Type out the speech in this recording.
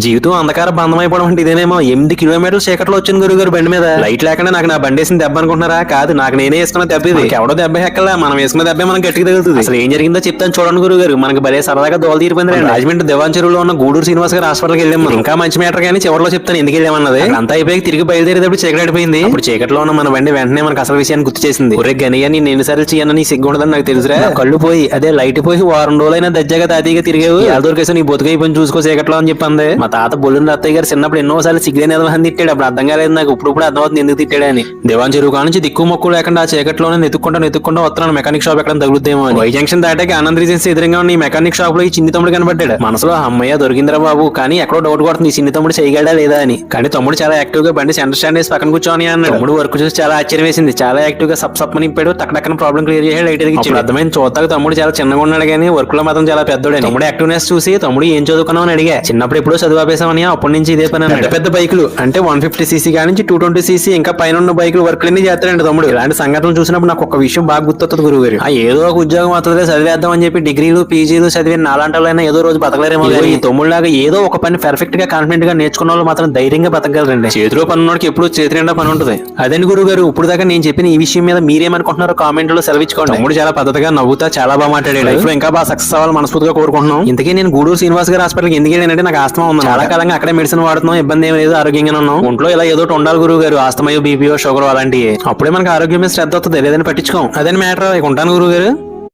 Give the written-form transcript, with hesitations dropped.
జీవితం అంధకార బంధమైపోవడం అంటే ఇదేనేమో. 8 కిలోమీటర్ల చీకట్లో వచ్చిన గురుగారు బండి మీద. లైట్ లేకుండా నాకు నా బండి వేసిన దెబ్బ అనుకుంటున్నారా? కాదు, నాకు నేనే వేసుకున్న దెబ్బ ఇది. ఎవడో దెబ్బ ఎక్కలా, మనం వేసుకున్న దెబ్బ మనం గట్టిగా తగులుతుంది. అసలు ఏం జరిగిందో చెప్తాను చూడండి గురుగారు. మనకి భలే సరదాగా దోల తీరిపోయింది. రాజమండ్రి దివాన్ చెరువులో ఉన్న గూడూరు శ్రీనివాస్ గారు హాస్పిటల్కి వెళ్ళాము. ఇంకా మంచి మ్యాటర్ కానీ చివరిలో చెప్తాను ఎందుకు వెళ్ళామన్నది. అంతా అయిపోయి తిరిగి బయలుదేరేటప్పుడు చీకటి అయిపోయింది. ఇప్పుడు చీకట్లో ఉన్న మన బండి వెంటనే మనకు అసలు విషయాన్ని గుర్తు చేసింది. ఒరే గనియా, నేను ఎన్నిసార్లు చేయనని సిగ్గు ఉండదని నాకు తెలుసురా. కళ్ళు పోయి అదే లైట్ పోయి వారం రోజులైనా దజ్జాగా తాతీగా తిరిగావు. దొరికేసి నీ బతుకైపోయి చూసుకో చీకట్లో అని చెప్పింది. మా తాత బొల్లుని అత్తయ్య గారు చిన్నప్పుడు ఎన్నోసార్లు సిగ్గులేని ఎదవని తిట్టాడు. అప్పుడు అర్థం కాలేదు నాకు. ఇప్పుడు అర్థం అవుతుంది ఎందుకు తిట్టాడని. దివాన్ చెరువు కాడ నుంచి దిక్కు మొక్కు లేకుండా ఆ చీకట్లోనే నెత్తుకుంటా వస్తున్నాను మెకానిక్ షాప్ ఎక్కడ తగులుద్దేమో అని. వై జంక్షన్ దాటాక ఆనంద్ రీజెన్సీ ఎదురుగా ఉన్న ఈ మెకానిక్ షాప్ లో ఈ చిన్ని తమ్ముడు కనబడ్డాడు. మనసులో అమ్మయ్య దొరికిందిరా బాబు, కానీ ఎక్కడో డౌట్ కొడుతుంది ఈ చిన్ని తమ్ముడు చేయగలడా లేదా అని. కానీ తమ్ముడు చాలా యాక్టివ్ గా బండి సెంటర్ స్టాండ్ వేసి పక్కన కూర్చొని అన్నాడు. తమ్ముడు వర్క్ చూసి చాలా ఆశ్చర్యం వేసింది. చాలా యాక్టివ్ గా సప్ నింపాడు. టక్కన ప్రాబ్లం క్లియర్ చేసి లైట్ ఇచ్చాడు. అర్థమైంది చూద్దాక తమ్ముడు చాలా చిన్నగా ఉన్నాడు కానీ వర్క్ లో మాత్రం చాలా పెద్దోడు. తమ్ముడు యాక్టివ్నెస్ చూసి తమ్ముడు ఏం చదువుకున్నావు అని అడిగా. చిన్నప్పుడు ఎప్పుడో చదువు ఆపేసామని అప్పటి నుంచి ఇదే పని. పెద్ద బైకులు అంటే 150 cc గా నుంచి 220 cc ఇంకా పైన ఉన్న బైకులు వర్క్లన్నీ చేస్తాడండి తమ్ముడు. ఇలాంటి సంఘటనలు చూసినప్పుడు నాకు ఒక విషయం బాగా గుర్తొస్తుంది గురుగారు. ఏదో ఒక ఉద్యోగం అవుతుంది చదివేద్దాం అని చెప్పి డిగ్రీలు పీజీలు చదివిన నాలాంటైనా ఏదో రోజు బతకలేరేమో. ఈ తమ్ముళ్ళలాగా ఏదో ఒక పని పర్ఫెక్ట్ గా కాన్ఫిడెంట్ గా నేర్చుకున్న వాళ్ళు మాత్రం ధైర్యంగా బతకగలరండి. చేతిలో పని ఉన్నోడికి ఎప్పుడు చేతి నిండా పని ఉంటుంది. అదేంటి గురుగారు, ఇప్పుడు దాకా నేను చెప్పిన ఈ విషయం మీద మీరేమనుకుంటున్నారో కామెంట్ లో సెలవిచ్చుకోండి. తమ్ముడు చాలా పద్ధతిగా నవ్వుతా చాలా బాగా మాట్లాడాడు. లైఫ్ లో ఇంకా బాగా సక్సెస్ అవ్వాలి మనస్ఫూర్తిగా కోరుకుంటున్నాం. ఇంతకీ నేను గూడూరు శ్రీనివాస్ గారి హాస్పిటల్కి ఎందుకు వెళ్ళానంటే నాకు ఆస్తమా ఉంది. చాలా కాలంగా అక్కడే మెడిసిన్ వాడుతున్నాం, ఇబ్బంది ఏం లేదు, ఆరోగ్యంగా ఉన్నాం. ఒంట్లో ఇలా ఏదో ఉండాలి గురువు గారు, ఆస్తమయో బీపీఓ షుగర్ అలాంటివి. అప్పుడే మనకు ఆరోగ్యం మీద శ్రద్ధ వస్తుంది, లేదని పట్టించుకోం. అదే మ్యాటర్. ఉంటాను గురువు గారు.